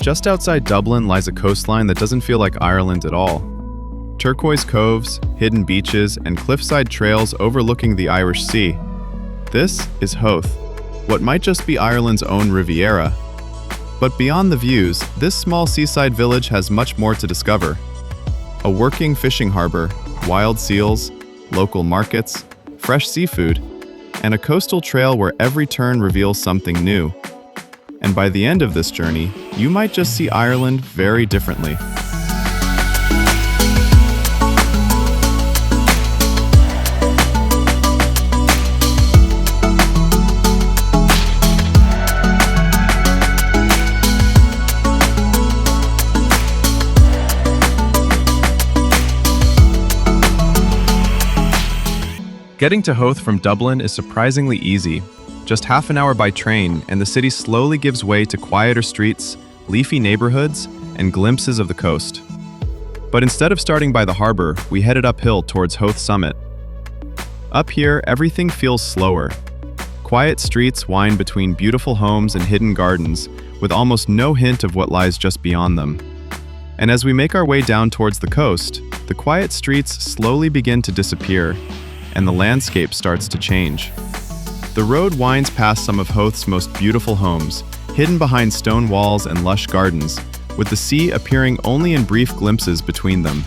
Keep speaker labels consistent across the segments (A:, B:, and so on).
A: Just outside Dublin lies a coastline that doesn't feel like Ireland at all. Turquoise coves, hidden beaches, and cliffside trails overlooking the Irish Sea. This is Howth, what might just be Ireland's own Riviera. But beyond the views, this small seaside village has much more to discover. A working fishing harbor, wild seals, local markets, fresh seafood, and a coastal trail where every turn reveals something new. And by the end of this journey, you might just see Ireland very differently. Getting to Howth from Dublin is surprisingly easy. Just half an hour by train, and the city slowly gives way to quieter streets, leafy neighborhoods, and glimpses of the coast. But instead of starting by the harbor, we headed uphill towards Howth summit. Up here, everything feels slower. Quiet streets wind between beautiful homes and hidden gardens, with almost no hint of what lies just beyond them. And as we make our way down towards the coast, the quiet streets slowly begin to disappear, and the landscape starts to change. The road winds past some of Howth's most beautiful homes, hidden behind stone walls and lush gardens, with the sea appearing only in brief glimpses between them.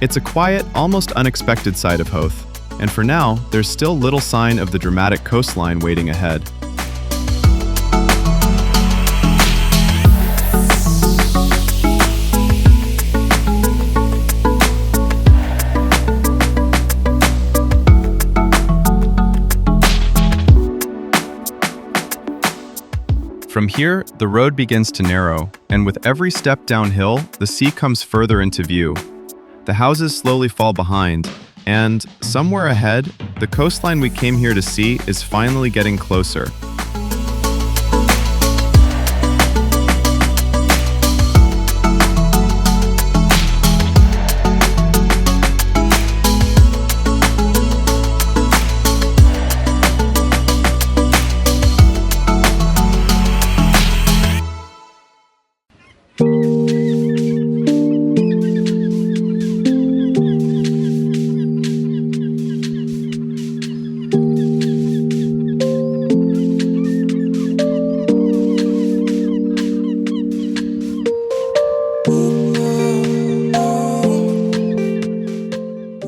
A: It's a quiet, almost unexpected side of Howth, and for now, there's still little sign of the dramatic coastline waiting ahead. From here, the road begins to narrow, and with every step downhill, the sea comes further into view. The houses slowly fall behind, and somewhere ahead, the coastline we came here to see is finally getting closer.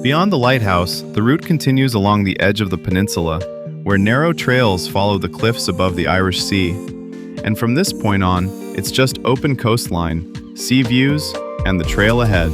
A: Beyond the lighthouse, the route continues along the edge of the peninsula, where narrow trails follow the cliffs above the Irish Sea. And from this point on, it's just open coastline, sea views, and the trail ahead.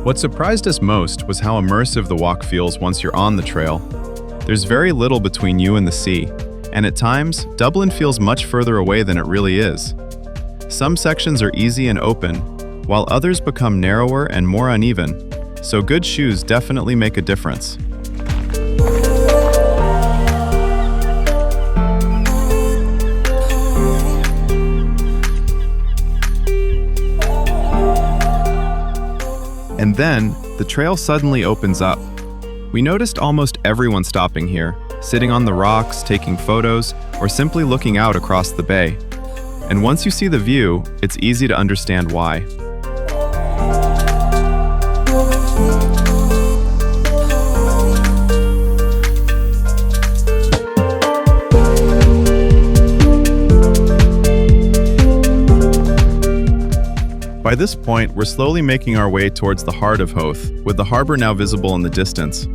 A: What surprised us most was how immersive the walk feels once you're on the trail. There's very little between you and the sea, and at times, Dublin feels much further away than it really is. Some sections are easy and open, while others become narrower and more uneven, so good shoes definitely make a difference. And then, the trail suddenly opens up. We noticed almost everyone stopping here, sitting on the rocks, taking photos, or simply looking out across the bay. And once you see the view, it's easy to understand why. By this point, we're slowly making our way towards the heart of Howth, with the harbor now visible in the distance.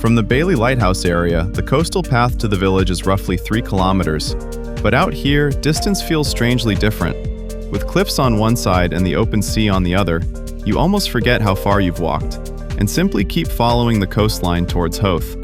A: From the Bailey Lighthouse area, the coastal path to the village is roughly 3 kilometers. But out here, distance feels strangely different. With cliffs on one side and the open sea on the other, you almost forget how far you've walked, and simply keep following the coastline towards Howth.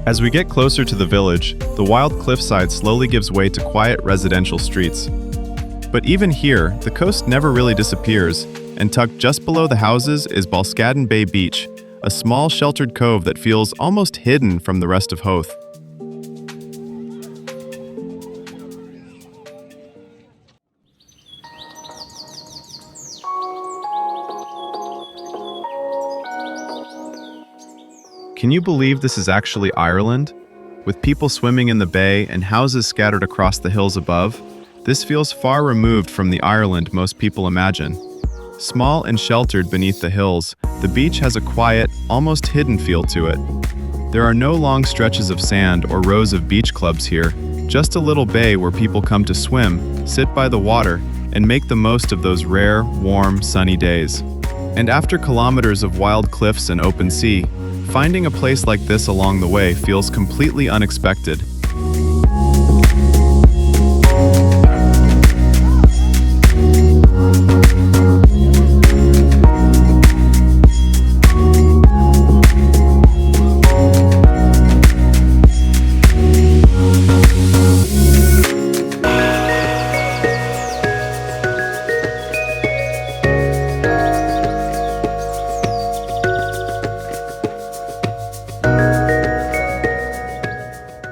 A: As we get closer to the village, the wild cliffside slowly gives way to quiet residential streets. But even here, the coast never really disappears, and tucked just below the houses is Balscadden Bay Beach, a small sheltered cove that feels almost hidden from the rest of Howth. Can you believe this is actually Ireland? With people swimming in the bay and houses scattered across the hills above, this feels far removed from the Ireland most people imagine. Small and sheltered beneath the hills, the beach has a quiet, almost hidden feel to it. There are no long stretches of sand or rows of beach clubs here, just a little bay where people come to swim, sit by the water, and make the most of those rare, warm, sunny days. And after kilometers of wild cliffs and open sea, finding a place like this along the way feels completely unexpected.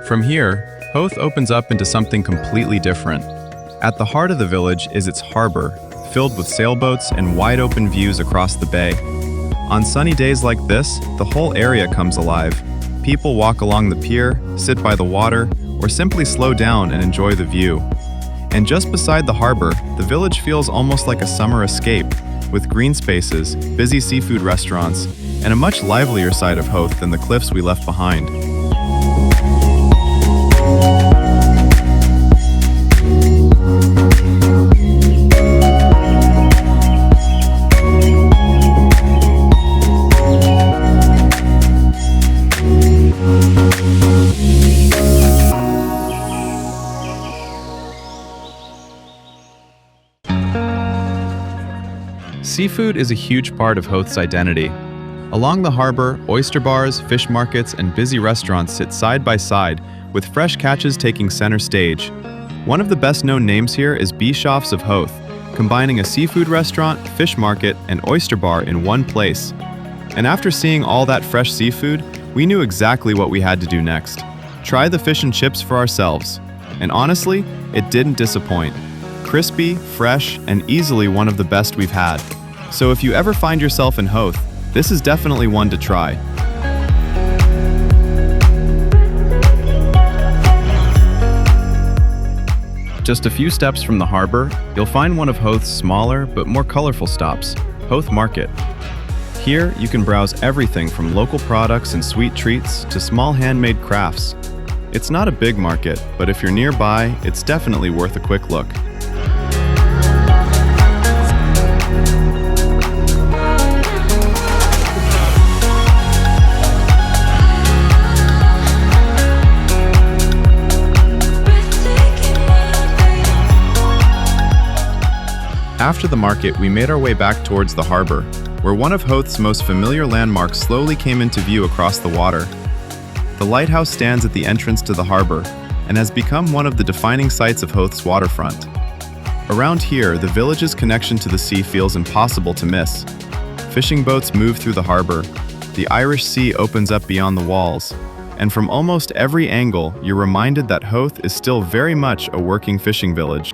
A: From here, Howth opens up into something completely different. At the heart of the village is its harbor, filled with sailboats and wide-open views across the bay. On sunny days like this, the whole area comes alive. People walk along the pier, sit by the water, or simply slow down and enjoy the view. And just beside the harbor, the village feels almost like a summer escape, with green spaces, busy seafood restaurants, and a much livelier side of Howth than the cliffs we left behind. Seafood is a huge part of Howth's identity. Along the harbor, oyster bars, fish markets, and busy restaurants sit side by side, with fresh catches taking center stage. One of the best-known names here is Bischoff's of Howth, combining a seafood restaurant, fish market, and oyster bar in one place. And after seeing all that fresh seafood, we knew exactly what we had to do next. Try the fish and chips for ourselves. And honestly, it didn't disappoint. Crispy, fresh, and easily one of the best we've had. So if you ever find yourself in Howth, this is definitely one to try. Just a few steps from the harbor, you'll find one of Howth's smaller but more colorful stops, Howth Market. Here, you can browse everything from local products and sweet treats to small handmade crafts. It's not a big market, but if you're nearby, it's definitely worth a quick look. After the market, we made our way back towards the harbor, where one of Howth's most familiar landmarks slowly came into view across the water. The lighthouse stands at the entrance to the harbor and has become one of the defining sights of Howth's waterfront. Around here, the village's connection to the sea feels impossible to miss. Fishing boats move through the harbor, the Irish Sea opens up beyond the walls, and from almost every angle, you're reminded that Howth is still very much a working fishing village.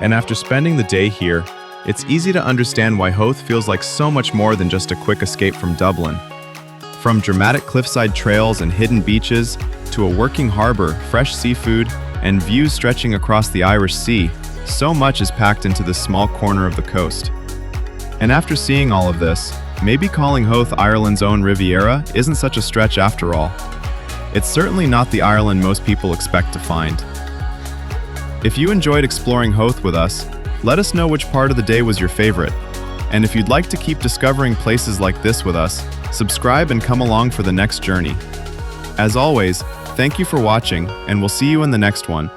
A: And after spending the day here, it's easy to understand why Howth feels like so much more than just a quick escape from Dublin. From dramatic cliffside trails and hidden beaches, to a working harbor, fresh seafood, and views stretching across the Irish Sea, so much is packed into this small corner of the coast. And after seeing all of this, maybe calling Howth Ireland's own Riviera isn't such a stretch after all. It's certainly not the Ireland most people expect to find. If you enjoyed exploring Howth with us, let us know which part of the day was your favorite. And if you'd like to keep discovering places like this with us, subscribe and come along for the next journey. As always, thank you for watching, and we'll see you in the next one.